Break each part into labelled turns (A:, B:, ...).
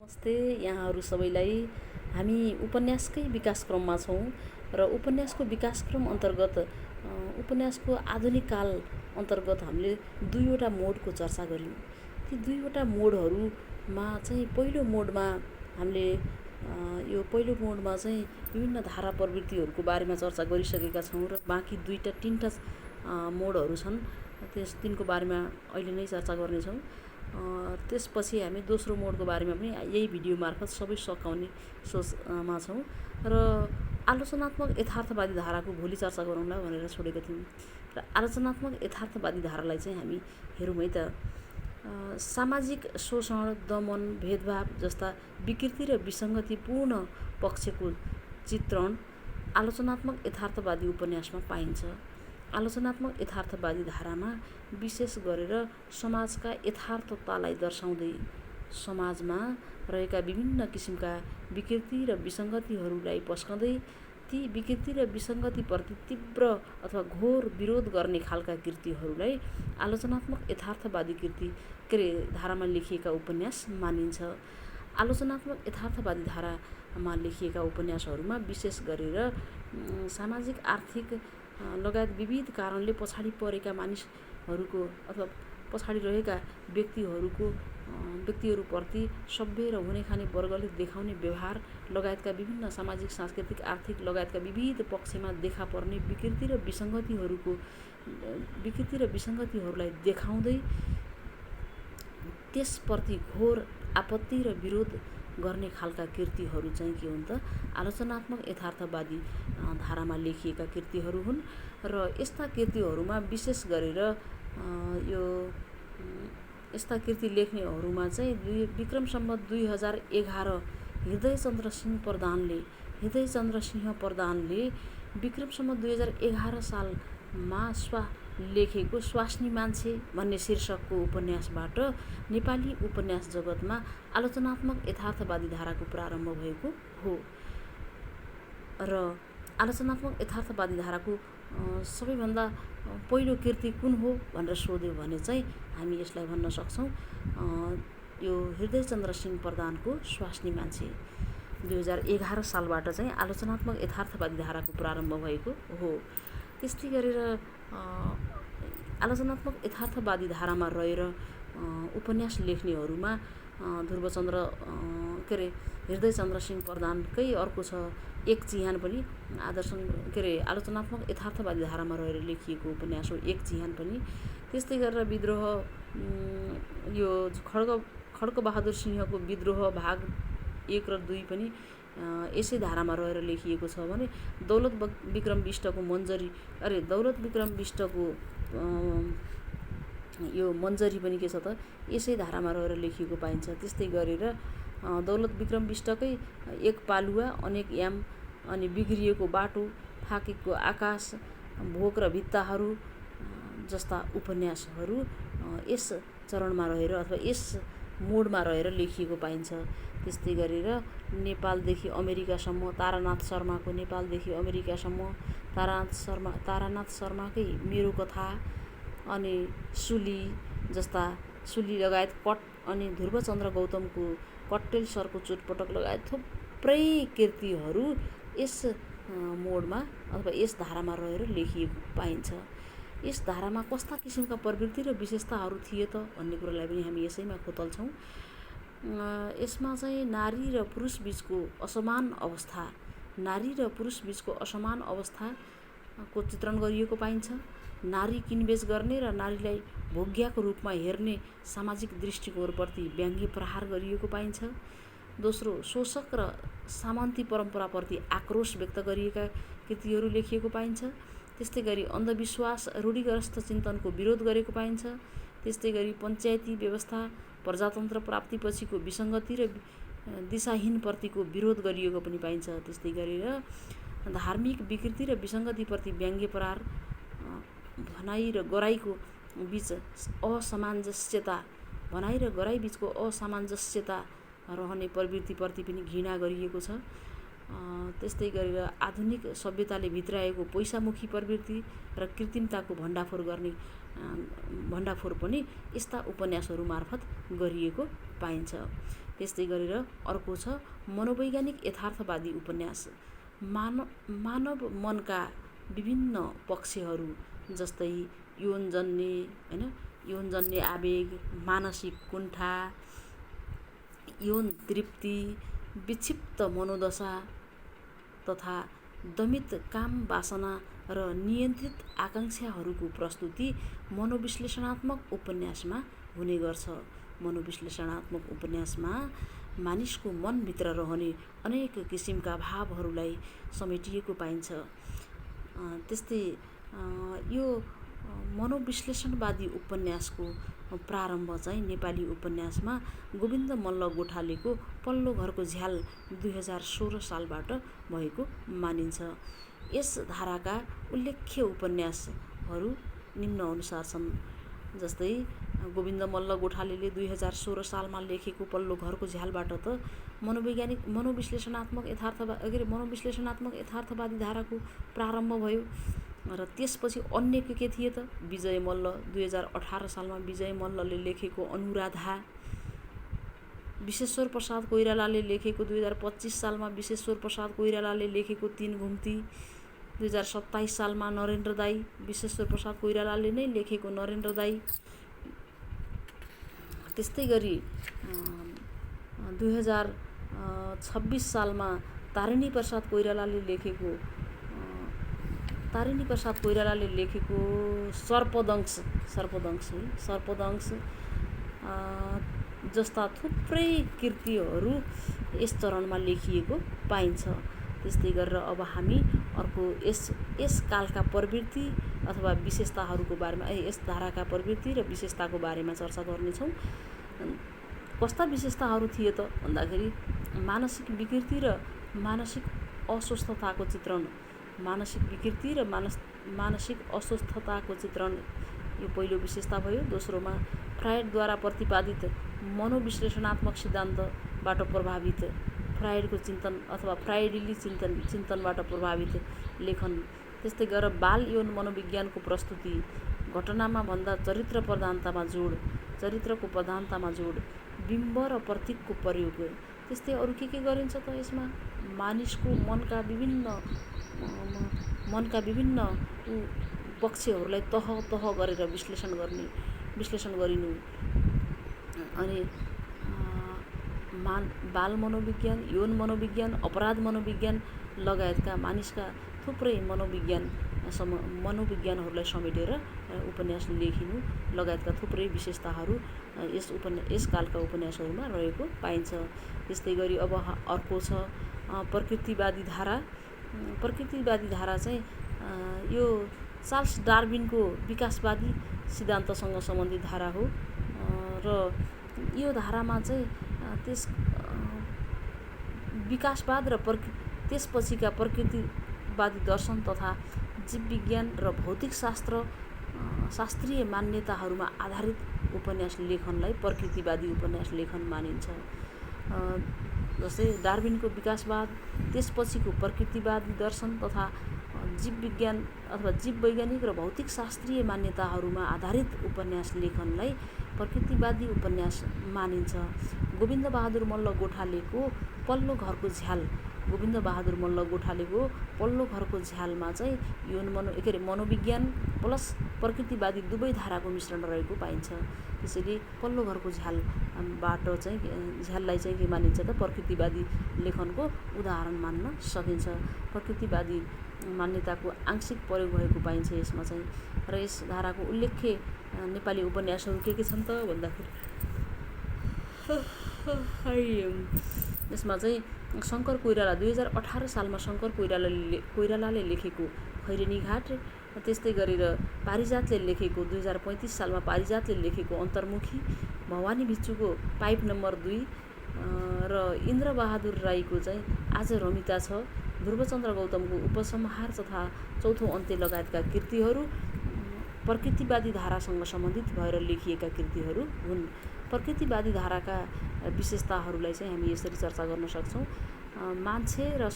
A: नमस्ते यहाँहरू सबैलाई। हामी उपन्यासकै विकासक्रममा छौँ र उपन्यासको विकासक्रम अन्तर्गत उपन्यासको आधुनिक काल अन्तर्गत हामीले दुईवटा मोडको चर्चा गऱ्यौँ। ती दुईवटा मोडहरूमा चाहिँ पहिलो मोडमा हामीले यो पहिलो मोडमा चाहिँ विभिन्न धारा प्रवृत्तिहरूको बारेमा चर्चा गरिसकेका छौँ र बाँकी तीनटा मोडहरू छन्, तिनको बारेमा अहिले नै चर्चा गर्नेछौँ। त्यसपछि हामी दोस्रो मोडको बारेमा पनि यही भिडियो मार्फत सबै सकाउने सोचमा छौँ र आलोचनात्मक यथार्थवादी धाराको भोलि चर्चा गरौँला भनेर छोडेका थियौँ। र आलोचनात्मक यथार्थवादी धारालाई चाहिँ हामी हेरौँ है त। सामाजिक शोषण, दमन, भेदभाव जस्ता विकृति र विसङ्गतिपूर्ण पक्षको चित्रण आलोचनात्मक यथार्थवादी उपन्यासमा पाइन्छ। आलोचनात्मक यथार्थवादी धारामा विशेष गरेर समाजका यथार्थतालाई दर्शाउँदै समाजमा रहेका विभिन्न किसिमका विकृति र विसङ्गतिहरूलाई पस्कँदै ती विकृति र विसङ्गतिप्रति तीव्र अथवा घोर विरोध गर्ने खालका कृतिहरूलाई आलोचनात्मक यथार्थवादी धारामा लेखिएका उपन्यास मानिन्छ। आलोचनात्मक यथार्थवादी धारामा लेखिएका उपन्यासहरूमा विशेष गरेर सामाजिक, आर्थिक लगायत विविध कारणले पछाडि परेका मानिसहरूको अथवा पछाडि रहेका व्यक्तिहरूप्रति सभ्य र हुने खाने वर्गले देखाउने व्यवहार लगायतका विभिन्न सामाजिक, सांस्कृतिक, आर्थिक लगायतका विविध पक्षमा देखा पर्ने विकृति र विसङ्गतिहरूलाई देखाउँदै त्यसप्रति घोर आपत्ति र विरोध गर्ने खालका कृतिहरू चाहिँ के हुन् त आलोचनात्मक यथार्थवादी धारामा लेखिएका कृतिहरू हुन्। र यस्ता कृतिहरूमा विशेष गरेर यस्ता कृति लेख्नेहरूमा चाहिँ विक्रम सम्वत 2011 हृदयचन्द्र सिंह प्रधानले विक्रम सम्वत 2011 सालमा लेखेको स्वास्नी मान्छे भन्ने शीर्षकको उपन्यासबाट नेपाली उपन्यास जगतमा आलोचनात्मक यथार्थवादी धाराको प्रारम्भ भएको हो। र आलोचनात्मक यथार्थवादी धाराको सबैभन्दा पहिलो कृति कुन हो भनेर सोध्यो भने चाहिँ हामी यसलाई भन्न सक्छौँ, यो हृदयचन्द्र सिंह प्रधानको स्वास्नी मान्छे 2011 सालबाट चाहिँ आलोचनात्मक यथार्थवादी धाराको प्रारम्भ भएको हो। त्यस्तै गरेर आलोचनात्मक यथार्थवादी धारामा रहेर उपन्यास लेख्नेहरूमा हृदयचन्द्र सिंह प्रधानकै अर्को छ एक चिहान पनि आलोचनात्मक यथार्थवादी धारामा रहेर लेखिएको उपन्यास हो एक चिहान पनि। त्यस्तै गरेर विद्रोह, यो खड्कबहादुर सिंहको विद्रोह भाग 1 र 2 पनि यसै धारामा रहेर लेखिएको छ भने दौलत विक्रम बिष्टको यो मन्जरी पनि के छ त यसै धारामा रहेर लेखिएको पाइन्छ। त्यस्तै गरेर दौलत विक्रम बिष्टकै एक पालुवा, अनेक याम, अनि बिग्रिएको बाटो, थाकेको आकाश, भोक र भित्ताहरू जस्ता उपन्यासहरू यस चरणमा रहेर अथवा यस मोडमा रहेर लेखिएको पाइन्छ। त्यस्तै गरेर नेपालदेखि अमेरिकासम्म तारानाथ शर्माको नेपालदेखि अमेरिकासम्म, तारानाथ शर्माकै मेरो कथा, अनि सुली लगायत अनि ध्रुवचन्द्र गौतमको कट्टेल सरको चोटपटक लगायत थुप्रै कृतिहरू यस मोडमा अथवा यस धारामा रहेर लेखिएको पाइन्छ। यस धारामा कस्ता किसिमका प्रवृत्ति र विशेषताहरू थिए त भन्ने कुरालाई पनि हामी यसैमा खोतल्छौँ। यसमा चाहिँ नारी र पुरुष बीचको असमान अवस्थाको चित्रण गरिएको पाइन्छ। नारी किनबेच गर्ने र नारीलाई भोग्याको रूपमा हेर्ने सामाजिक दृष्टिकोणप्रति व्यङ्ग्य प्रहार गरिएको पाइन्छ। दोस्रो, शोषक र सामन्ती परम्पराप्रति आक्रोश व्यक्त गरिएका कृतिहरू लेखिएको पाइन्छ। त्यस्तै गरी अन्धविश्वास, रूढिग्रस्त चिन्तनको विरोध गरेको पाइन्छ। त्यस्तै गरी पञ्चायती व्यवस्था, प्रजातन्त्र प्राप्तिपछिको विसङ्गति र दिशाहीनप्रतिको विरोध गरिएको पनि पाइन्छ। त्यस्तै गरेर धार्मिक विकृति र विसङ्गतिप्रति व्यङ्ग्य प्रहार, भनाइ र गराइको बीच असमञ्जस्यता रहने प्रवृत्तिप्रति पनि घृणा गरिएको छ। त्यस्तै गरेर आधुनिक सभ्यताले भित्राएको पैसामुखी प्रवृत्ति र कृत्रिमताको भण्डाफोर पनि यस्ता उपन्यासहरू मार्फत गरिएको पाइन्छ। त्यस्तै गरेर अर्को छ मनोवैज्ञानिक यथार्थवादी उपन्यास। मानव मनका विभिन्न पक्षहरू जस्तै यौनजन्य आवेग, मानसिक कुण्ठा, यौन तृप्ति, विक्षिप्त मनोदशा तथा दमित काम वासना र नियन्त्रित आकाङ्क्षाहरूको प्रस्तुति मनोविश्लेषणात्मक उपन्यासमा हुने गर्छ। मनोविश्लेषणात्मक उपन्यासमा मानिसको मनभित्र रहने अनेक किसिमका भावहरूलाई समेटिएको पाइन्छ। त्यस्तै यो मनोविश्लेषणवादी उपन्यासको प्रारम्भ चाहिँ नेपाली उपन्यासमा गोविन्द मल्ल गोठालेको पल्लो घरको झ्याल 2016 सालबाट भएको मानिन्छ। यस धाराका उल्लेख्य उपन्यासहरू निम्न अनुसार छन्। जस्तै गोविन्द मल्ल गोठालेले 2016 सालमा लेखेको पल्लो घरको झ्यालबाट त मनोविश्लेषणात्मक यथार्थवादी धाराको प्रारम्भ भयो। र त्यसपछि अन्य के थिए त? विजय मल्ल 2018 सालमा विजय मल्लले लेखेको अनुराधा, विश्वेश्वर प्रसाद कोइरालाले लेखेको 2025 सालमा विश्वेश्वर प्रसाद कोइरालाले लेखेको तीन घुम्ती, 2027 सालमा नरेन्द्र दाई, विश्वेश्वर प्रसाद कोइरालाले नै लेखेको नरेन्द्र दाई। त्यस्तै गरी 2026 सालमा तारिणी प्रसाद कोइरालाले लेखेको सर्पदंश जस्ता थुप्रै कृतिहरू यस चरणमा लेखिएको पाइन्छ। त्यस्तै गरेर अब हामी अर्को यस कालका प्रवृत्ति अथवा विशेषताहरूको बारेमा यस धाराका प्रवृत्ति र विशेषताको बारेमा चर्चा गर्नेछौँ। कस्ता विशेषताहरू थिए त भन्दाखेरि मानसिक विकृति र मानसिक अस्वस्थताको चित्रण। मानसिक विकृति र मानसिक अस्वस्थताको चित्रण यो पहिलो विशेषता भयो। दोस्रोमा फ्रायडद्वारा प्रतिपादित मनोविश्लेषणात्मक सिद्धान्तबाट प्रभावित फ्रायडको चिन्तन अथवा फ्रायडिली चिन्तनबाट प्रभावित लेखन। त्यस्तै गरेर बाल यौन मनोविज्ञानको प्रस्तुति, घटनामा भन्दा चरित्रको प्रधानतामा जोड, बिम्ब र प्रतीकको प्रयोग। त्यस्तै अरू के गरिन्छ त यसमा? मानिसको मनका विभिन्न पक्षहरूलाई तह गरेर विश्लेषण गरिनु। अनि बाल मनोविज्ञान, यौन मनोविज्ञान, अपराध मनोविज्ञान लगायतका मानिसका थुप्रै मनोविज्ञानहरूलाई समेटेर उपन्यास लेखिनु लगायतका थुप्रै विशेषताहरू यस कालका उपन्यासहरूमा रहेको पाइन्छ। त्यस्तै गरी अब अर्को छ प्रकृतिवादी धारा। प्रकृतिवादी धारा चाहिँ यो चार्ल्स डार्विनको विकासवादी सिद्धान्तसँग सम्बन्धित धारा हो। र यो धारामा चाहिँ विकासवाद र त्यसपछिका प्रकृतिवादी दर्शन तथा जीवविज्ञान र भौतिक शास्त्रीय मान्यताहरूमा आधारित उपन्यास लेखनलाई प्रकृतिवादी उपन्यास लेखन मानिन्छ। जस्तै डार्विनको विकासवाद, त्यसपछिको प्रकृतिवादी दर्शन तथा जीवविज्ञान अथवा जीववैज्ञानिक र भौतिक शास्त्रीय मान्यताहरूमा आधारित उपन्यास लेखनलाई प्रकृतिवादी उपन्यास मानिन्छ। गोविन्द बहादुर मल्ल गोठालेको पल्लो घरको झ्यालमा चाहिँ मनोविज्ञान प्लस प्रकृतिवादी दुवै धाराको मिश्रण रहेको पाइन्छ। त्यसैले पल्लो घरको झ्याललाई चाहिँ के मानिन्छ त? प्रकृतिवादी लेखनको उदाहरण मान्न सकिन्छ। प्रकृतिवादी मान्यताको आंशिक प्रयोग भएको पाइन्छ यसमा चाहिँ। र यस धाराको उल्लेख्य नेपाली उपन्यासहरू के छन् त भन्दाखेरि यसमा चाहिँ शङ्कर कोइराला 2018 सालमा शङ्कर कोइरालाले लेखेको खैरेनी घाट, त्यस्तै गरेर पारिजातले लेखेको 2035 सालमा पारिजातले लेखेको अन्तर्मुखी, भवानी भिक्षुको पाइप नम्बर 2 र इन्द्रबहादुर राईको चाहिँ आज रमिता छ, ध्रुवचन्द्र गौतमको उपसंहार तथा चौथो अन्त्य लगायतका कृतिहरू प्रकृतिवादी धारासँग सम्बन्धित भएर लेखिएका कृतिहरू हुन्। प्रकृतिवादी धाराका विशेषताहरूलाई चाहिँ हामी यसरी चर्चा गर्न सक्छौँ। मान्छे र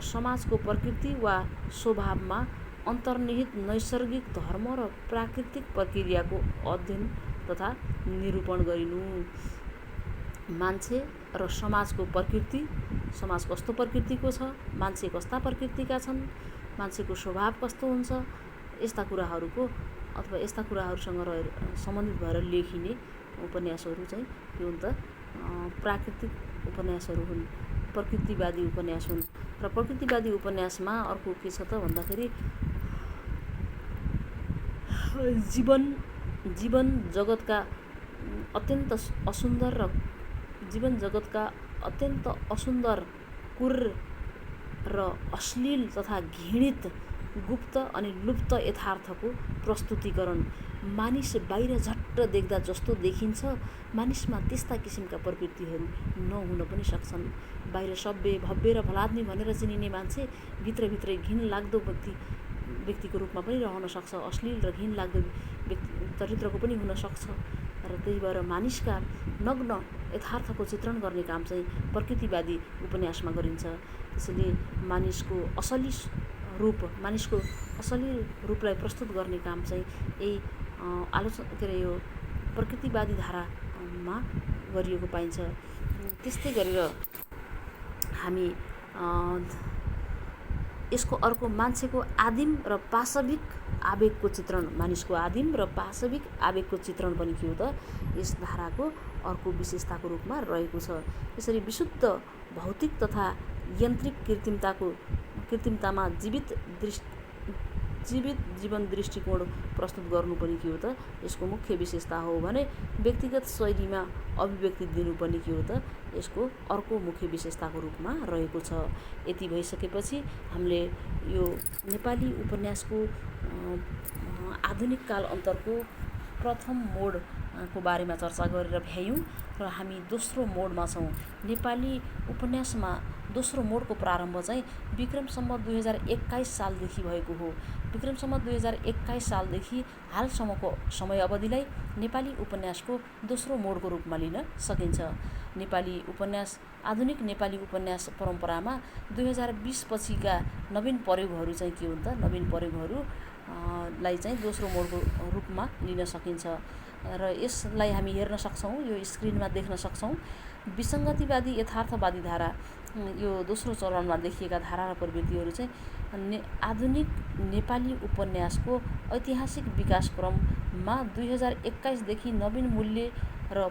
A: समाजको प्रकृति वा स्वभावमा अन्तर्निहित नैसर्गिक धर्म र प्राकृतिक प्रक्रियाको अध्ययन तथा निरूपण गरिनु। मान्छे र समाजको प्रकृति, समाज कस्तो प्रकृतिको छ, मान्छे कस्ता प्रकृतिका छन्, मान्छेको स्वभाव कस्तो हुन्छ, यस्ता कुराहरूको अथवा यस्ता कुराहरूसँग सम्बन्धित भएर लेखिने उपन्यासहरू चाहिँ के हुन् त प्राकृतिक उपन्यासहरू हुन्, प्रकृतिवादी उपन्यास हुन्। र प्रकृतिवादी उपन्यासमा अर्को के छ त भन्दाखेरि जीवन जगतका अत्यन्त असुन्दर र जीवन जगतका अत्यन्त असुन्दर, क्रूर र अश्लील तथा घृणित, गुप्त अनि लुप्त यथार्थको प्रस्तुतिकरण। मानिस बाहिर झट्ट देख्दा जस्तो देखिन्छ, मानिसमा त्यस्ता किसिमका प्रवृत्तिहरू नहुन पनि सक्छन्। बाहिर सभ्य, भव्य र भलाद्मी भनेर चिनिने मान्छे भित्रभित्रै घिनलाग्दो व्यक्तिको रूपमा पनि रहन सक्छ, अश्लील र घिनलाग्दो चरित्रको पनि हुन सक्छ। र त्यही भएर मानिसका नग्न यथार्थको चित्रण गर्ने काम चाहिँ प्रकृतिवादी उपन्यासमा गरिन्छ। त्यसैले मानिसको असली रूपलाई प्रस्तुत गर्ने काम चाहिँ यही यो प्रकृतिवादी धारामा गरिएको पाइन्छ। त्यस्तै गरेर हामी यसको अर्को मान्छेको आदिम र पाशविक आवेगको चित्रण, मानिसको आदिम र पाशविक आवेगको चित्रण पनि के हो त यस धाराको अर्को विशेषताको रूपमा रहेको छ। यसरी विशुद्ध भौतिक तथा यान्त्रिक कृत्रिमतामा जीवित जीवन दृष्टिकोण प्रस्तुत गर्नु पनि के हो त यसको मुख्य विशेषता हो भने व्यक्तिगत शैलीमा अभिव्यक्ति दिनु पनि के हो त यसको अर्को मुख्य विशेषताको रूपमा रहेको छ। यति भइसकेपछि हामीले यो नेपाली उपन्यासको आधुनिक काल अन्तरको प्रथम मोडको बारेमा चर्चा गरेर भ्यायौँ र हामी दोस्रो मोडमा छौँ। नेपाली उपन्यासमा दोस्रो मोडको प्रारम्भ चाहिँ विक्रम सम्वत 2021 सालदेखि भएको हो। विक्रम सम्वत 2021 सालदेखि हालसम्मको समय अवधिलाई नेपाली उपन्यासको दोस्रो मोडको रूपमा लिन सकिन्छ। आधुनिक नेपाली उपन्यास परम्परामा 2020 पछिका नवीन प्रयोगहरू चाहिँ के हुन् त नवीन प्रयोगहरूलाई चाहिँ दोस्रो मोडको रूपमा लिन सकिन्छ र यसलाई हामी हेर्न सक्छौँ, यो स्क्रिनमा देख्न सक्छौँ। विसङ्गतिवादी यथार्थवादी धारा, यो दोस्रो चरणमा देखिएका धारा र प्रवृत्तिहरू चाहिँ आधुनिक नेपाली उपन्यासको ऐतिहासिक विकासक्रममा 2021 देखि नवीन मूल्य र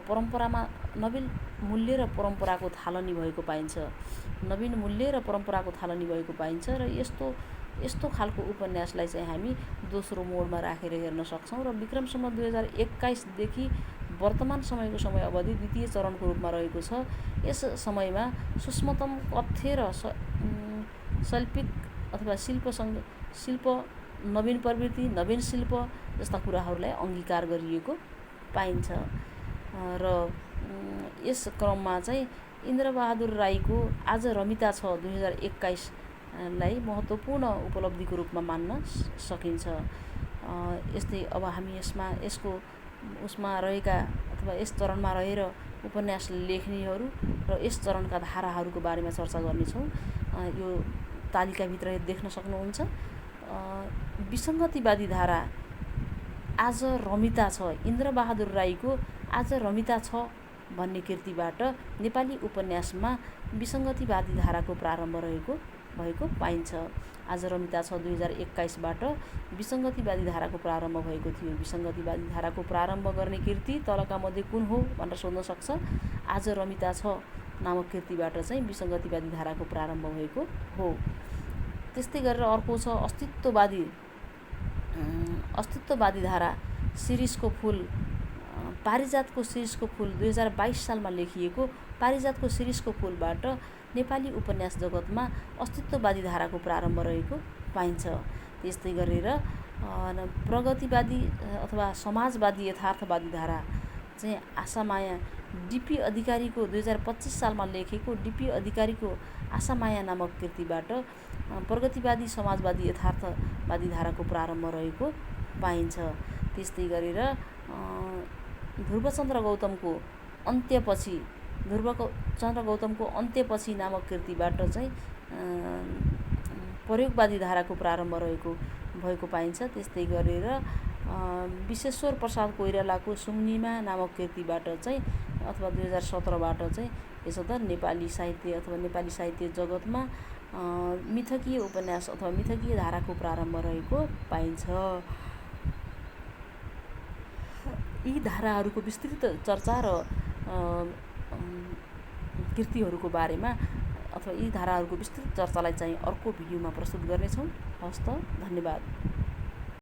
A: परम्पराको थालनी भएको पाइन्छ। नवीन मूल्य र परम्पराको थालनी भएको पाइन्छ र यस्तो खालको उपन्यासलाई चाहिँ हामी दोस्रो मोडमा राखेर हेर्न सक्छौँ र विक्रम सम्वत 2021 देखि वर्तमान समयको समय अवधि द्वितीय चरणको रूपमा रहेको छ। यस समयमा सूक्ष्मतम तथ्य र शैल्पिक अथवा शिल्प, नवीन प्रवृत्ति, नवीन शिल्प जस्ता कुराहरूलाई अङ्गीकार गरिएको पाइन्छ। र यस क्रममा चाहिँ इन्द्रबहादुर राईको आज रमिता छ 2021 लाई महत्त्वपूर्ण उपलब्धिको रूपमा मान्न सकिन्छ। यस्तै अब हामी उसमा रहेका अथवा यस चरणमा रहेर उपन्यास लेख्नेहरू र यस चरणका धाराहरूको बारेमा चर्चा गर्नेछौँ। यो तालिकाभित्र देख्न सक्नुहुन्छ। विसङ्गतिवादी धारा आज रमिता छ, इन्द्रबहादुर राईको आज रमिता छ भन्ने कृतिबाट नेपाली उपन्यासमा विसङ्गतिवादी धाराको प्रारम्भ भएको पाइन्छ। आज रमिता छ 2021बाट विसङ्गतिवादी धाराको प्रारम्भ भएको थियो। विसङ्गतिवादी धाराको प्रारम्भ गर्ने कृति तलका मध्ये कुन हो भनेर सोध्न सक्छ। आज रमिता छ नामक कृतिबाट चाहिँ विसङ्गतिवादी धाराको प्रारम्भ भएको हो। त्यस्तै गरेर अर्को छ अस्तित्ववादी धारा, शिरीषको फुल, पारिजातको शिरीषको फुल 2022 सालमा लेखिएको पारिजातको शिरीषको फुलबाट नेपाली उपन्यास जगतमा अस्तित्ववादी धाराको प्रारम्भ रहेको पाइन्छ। त्यस्तै गरेर प्रगतिवादी अथवा समाजवादी यथार्थवादी धारा चाहिँ आशामाया, डिपी अधिकारीको 2025 सालमा लेखेको डिपी अधिकारीको आशामाया नामक कृतिबाट प्रगतिवादी समाजवादी यथार्थवादी धाराको प्रारम्भ रहेको पाइन्छ। त्यस्तै गरेर ध्रुवचन्द्र गौतमको अन्त्यपछि नामक कृतिबाट चाहिँ प्रयोगवादी धाराको प्रारम्भ भएको पाइन्छ। त्यस्तै गरेर विश्वेश्वर प्रसाद कोइरालाको सुम्निमा नामक कृतिबाट चाहिँ अथवा 2017बाट चाहिँ यसो त नेपाली साहित्य अथवा नेपाली साहित्य जगतमा मिथकीय उपन्यास अथवा मिथकीय धाराको प्रारम्भ रहेको पाइन्छ। यी धाराहरूको विस्तृत चर्चा र कृतिहरूको बारेमा अथवा यी धाराहरूको विस्तृत चर्चालाई चाहिँ अर्को भिडियोमा प्रस्तुत गर्नेछौँ। हवस् त, धन्यवाद।